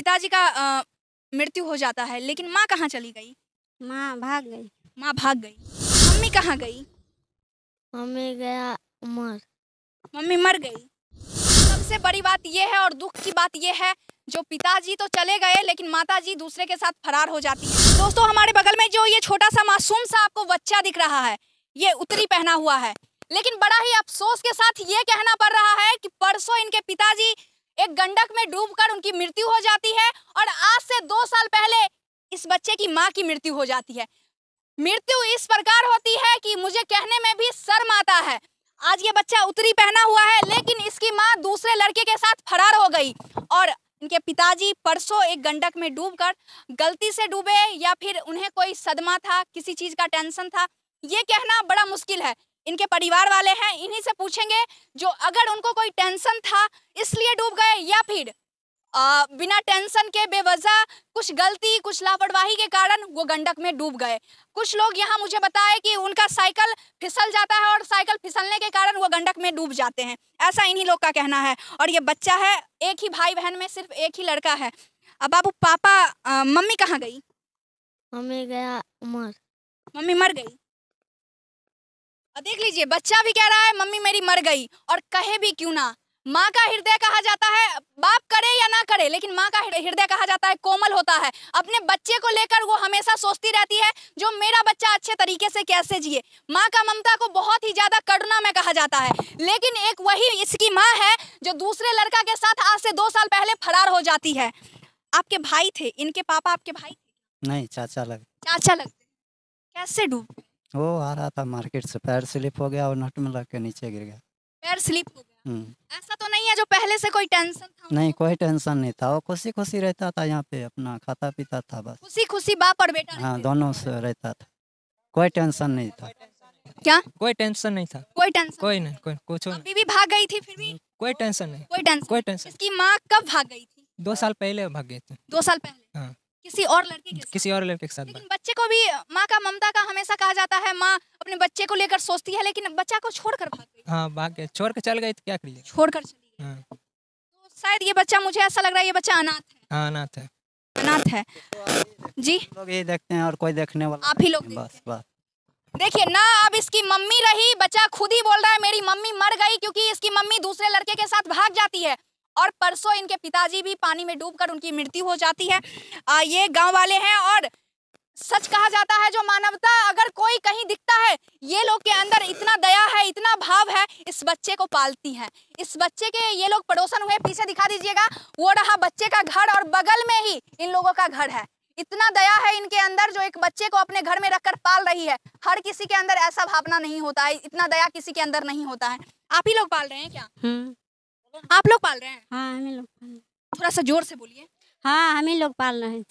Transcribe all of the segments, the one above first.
पिताजी का मृत्यु हो जाता है, लेकिन माँ कहाँ चली गई? माँ भाग गई। माँ भाग गई। मम्मी कहाँ गई? मम्मी गया उमर। मम्मी मर गई। सबसे बड़ी बात यह है और दुख की बात यह है, जो पिताजी तो चले गए लेकिन माताजी दूसरे के साथ फरार हो जाती है। दोस्तों, हमारे बगल में जो ये छोटा सा मासूम सा आपको बच्चा दिख रहा है, ये उत्तरी पहना हुआ है, लेकिन बड़ा ही अफसोस के साथ ये कहना पड़ रहा है कि परसों इनके पिताजी एक गंडक में डूबकर उनकी मृत्यु हो जाती है और आज से 2 साल पहले इस बच्चे की माँ की मृत्यु हो जाती है। मृत्यु इस प्रकार होती है कि मुझे कहने में भी शर्म आता है। आज ये बच्चा उत्तरी पहना हुआ है, लेकिन इसकी माँ दूसरे लड़के के साथ फरार हो गई और इनके पिताजी परसों एक गंडक में डूबकर, गलती से डूबे या फिर उन्हें कोई सदमा था, किसी चीज का टेंशन था, ये कहना बड़ा मुश्किल है। इनके परिवार वाले हैं, इन्हीं से पूछेंगे जो अगर उनको कोई टेंशन था इसलिए डूब गए या फिर बिना टेंशन के बेवजह कुछ गलती, कुछ लापरवाही के कारण वो गंडक में डूब गए। कुछ लोग यहाँ मुझे बताए कि उनका साइकिल फिसल जाता है और साइकिल फिसलने के कारण वो गंडक में डूब जाते हैं। ऐसा इन्हीं लोग का कहना है। और ये बच्चा है, एक ही भाई बहन में सिर्फ एक ही लड़का है। अब बाबू, पापा, मम्मी कहाँ गई? मम्मी गया उमर। मम्मी मर गई। और देख लीजिए, बच्चा भी कह रहा है मम्मी मेरी मर गई, और कहे भी क्यों ना। माँ का हृदय कहा जाता है, बाप करे या ना करे, लेकिन माँ का हृदय कहा जाता है कोमल होता है। अपने बच्चे को लेकर वो हमेशा सोचती रहती है जो मेरा बच्चा अच्छे तरीके से कैसे जिए। माँ का ममता को बहुत ही ज्यादा करुणा में कहा जाता है, लेकिन एक वही इसकी माँ है जो दूसरे लड़का के साथ आज से 2 साल पहले फरार हो जाती है। आपके भाई थे, इनके पापा आपके भाई थे? नहीं, चाचा चाचा लगते। कैसे डूब गए? वो आ रहा था मार्केट से, पैर स्लिप हो गया और नट में लग के नीचे गिर गया। पैर स्लिप हो गया। ऐसा तो नहीं है जो पहले से कोई टेंशन था? नहीं, कोई टेंशन नहीं था। वो खुशी खुशी रहता था यहाँ पे, अपना खाता पीता था बस। खुशी खुशी बाप और बेटा? हाँ, दोनों से रहता था, कोई टेंशन नहीं था। क्या? कोई टेंशन नहीं था। कोई टेंशन? कोई नहीं, कोई कुछ नहीं। अभी भी भाग गई थी, फिर भी कोई टेंशन नहीं। कोई टेंशन। इसकी माँ कब भाग गई थी? 2 साल पहले भाग गए थे। 2 साल पहले? हाँ। किसी और लड़के के साथ? किसी और लड़के के साथ। लेकिन बच्चे को भी माँ का ममता का हमेशा कहा जाता है, माँ अपने बच्चे को लेकर सोचती है, लेकिन बच्चा को छोड़कर भाग गई। हाँ, भाग गए, छोड़ के चल गए तो क्या करिए। छोड़कर चली गई। हाँ। तो शायद ये बच्चा, मुझे ऐसा लग रहा है ये बच्चा अनाथ है। हाँ, अनाथ है। अनाथ है जी। लोग ये देखते हैं और कोई देखने वाला आप ही लोग बस बस। देखिए ना, अब इसकी मम्मी रही, बच्चा खुद ही बोल रहा है मेरी मम्मी मर गई, क्योंकि इसकी मम्मी दूसरे लड़के के साथ भाग जाती है और परसों इनके पिताजी भी पानी में डूबकर उनकी मृत्यु हो जाती है। ये गांव वाले हैं और सच कहा जाता है जो मानवता अगर कोई कहीं दिखता है, ये लोग के अंदर इतना दया है, इतना भाव है, इस बच्चे को पालती हैं। इस बच्चे के ये लोग पड़ोसन हुए, पीछे दिखा दीजिएगा, वो रहा बच्चे का घर और बगल में ही इन लोगों का घर है। इतना दया है इनके अंदर जो एक बच्चे को अपने घर में रखकर पाल रही है। हर किसी के अंदर ऐसा भावना नहीं होता है, इतना दया किसी के अंदर नहीं होता है। आप ही लोग पाल रहे हैं क्या? आप लोग पाल रहे हैं? हाँ, हम ही लोग पाल रहे हैं। थोड़ा सा जोर से बोलिए। हाँ, हम ही लोग पाल रहे हैं।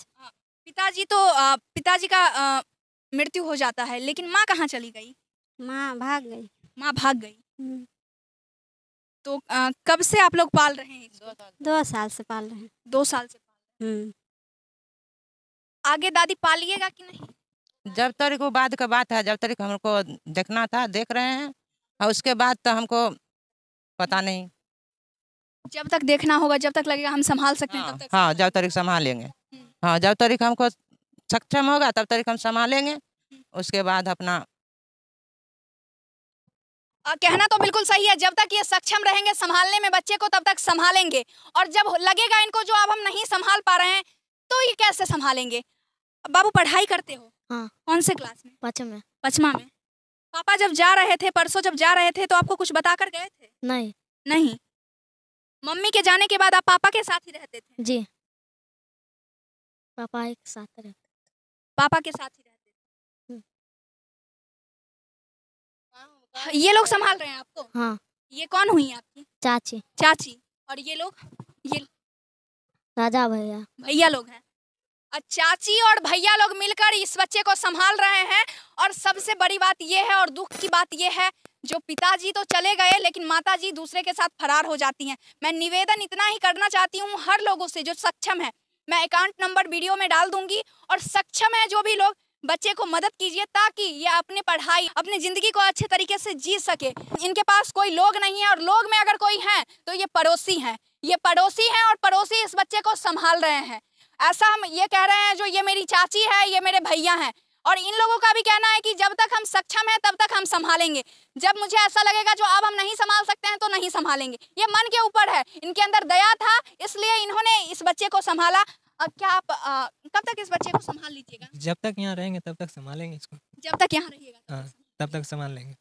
पिताजी का मृत्यु हो जाता है, लेकिन माँ कहाँ चली गई? माँ भाग गई। माँ भाग गई। तो कब से आप लोग पाल रहे हैं? 2 साल से पाल रहे हैं। 2 साल से पाल रहे हैं। आगे दादी पालिएगा कि नहीं? जब तक वो बाद का बात है, जब तक हमको देखना था देख रहे हैं, और उसके बाद तो हमको पता नहीं। जब तक देखना होगा, जब तक लगेगा हम संभाल सकते हैं, तब तक। हाँ, जब तक संभालेंगे। हाँ, जब तक हमको सक्षम होगा तब तक हम संभालेंगे, उसके बाद अपना। कहना तो बिल्कुल सही है, जब तक ये सक्षम रहेंगे संभालने में बच्चे को तब तक संभालेंगे, और जब लगेगा इनको जो अब हम नहीं संभाल पा रहे हैं तो ये कैसे संभालेंगे? बाबू, पढ़ाई करते हो? हाँ। कौन से क्लास में? 5वीं में। पापा जब जा रहे थे, परसों जब जा रहे थे, तो आपको कुछ बता कर गए थे? नहीं। मम्मी के जाने के बाद आप पापा के साथ ही रहते थे? जी, पापा एक साथ रहते। पापा के साथ ही रहते थे। ये लोग संभाल रहे हैं आपको? हाँ। ये कौन हुई आपकी? चाची। और ये लोग? ये राजा भैया लोग हैं। चाची और भैया लोग मिलकर इस बच्चे को संभाल रहे हैं। और सबसे बड़ी बात यह है और दुख की बात यह है, जो पिताजी तो चले गए लेकिन माताजी दूसरे के साथ फरार हो जाती हैं। मैं निवेदन इतना ही करना चाहती हूँ हर लोगों से जो सक्षम है, मैं अकाउंट नंबर वीडियो में डाल दूंगी, और सक्षम है जो भी लोग बच्चे को मदद कीजिए ताकि ये अपने पढ़ाई अपनी ज़िंदगी को अच्छे तरीके से जी सके। इनके पास कोई लोग नहीं है और लोग में अगर कोई है तो ये पड़ोसी हैं। ये पड़ोसी हैं और पड़ोसी इस बच्चे को संभाल रहे हैं। ऐसा हम ये कह रहे हैं जो ये मेरी चाची है, ये मेरे भैया हैं और इन लोगों का भी कहना है कि जब तक हम सक्षम हैं तब तक हम संभालेंगे। जब मुझे ऐसा लगेगा जो अब हम नहीं संभाल सकते हैं तो नहीं संभालेंगे। ये मन के ऊपर है। इनके अंदर दया था इसलिए इन्होंने इस बच्चे को संभाला। क्या आप कब तक इस बच्चे को संभाल लीजिएगा? जब तक यहाँ रहेंगे तब तक संभालेंगे इसको। जब तक यहाँ रहिएगा हाँ, तब तक संभाल लेंगे।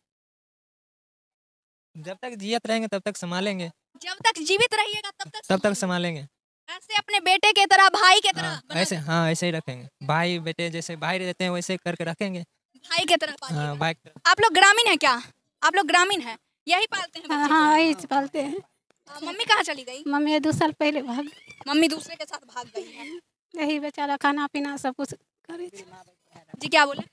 जब तक जियत रहेंगे तब तक संभालेंगे। जब तक जीवित रहिएगा तब तक संभालेंगे। ऐसे अपने बेटे के तरह, भाई के तरह ऐसे, हाँ ऐसे ही रखेंगे। भाई बेटे जैसे भाई रहते हैं वैसे करके रखेंगे। भाई के तरह पालिएगा। हाँ, भाई। आप लोग ग्रामीण हैं क्या? आप लोग ग्रामीण हैं, यही पालते हैं बच्चे को? हाँ यही पालते हैं। मम्मी कहाँ चली गई? मम्मी 2 साल पहले भाग, मम्मी दूसरे के साथ भाग गई है। यही बेचारा खाना पीना सब कुछ करे। जी क्या बोले?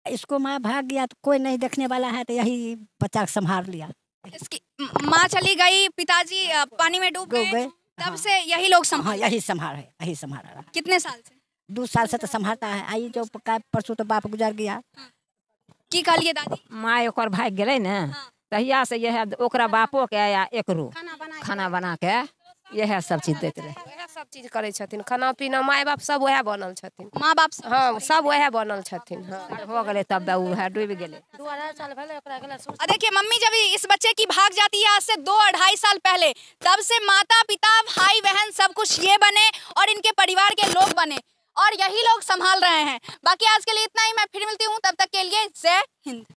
इसको माँ भाग गया तो कोई नहीं देखने वाला है तो यही बच्चा संभाल लिया। इसकी माँ चली गई, पिताजी पानी में डूब गए, तब हाँ। से यही लोग हाँ संभाल। यही संभाल है, यही संभाल रहा है। कितने साल से? 2 साल से तो संभालता है। आई जो परसों तो बाप गुजर गया। की कहलिए दादी? माँ ओकर भाग गेलै ने, हाँ। तहिया से यह ओकरा बापो के या एकरो खाना बना के यह सब चीज देते रहे। वएह सब चीज करे छथिन, खाना पीना माय बाप सब वएह बनल छथिन। माँ बाप से? हाँ सब वएह बनल छथिन। हाँ हो गेलै तब दा उहे डूबि गेलै। 2.5 साल पहले ओकरा गेला और देखिए मम्मी जब इस बच्चे की भाग जाती है आज से 2-2.5 साल पहले, तब से माता पिता भाई बहन सब कुछ ये बने और इनके परिवार के लोग बने और यही लोग संभाल रहे हैं। बाकी आज के लिए इतना ही। मैं फिर मिलती हूँ, तब तक के लिए जय हिंद।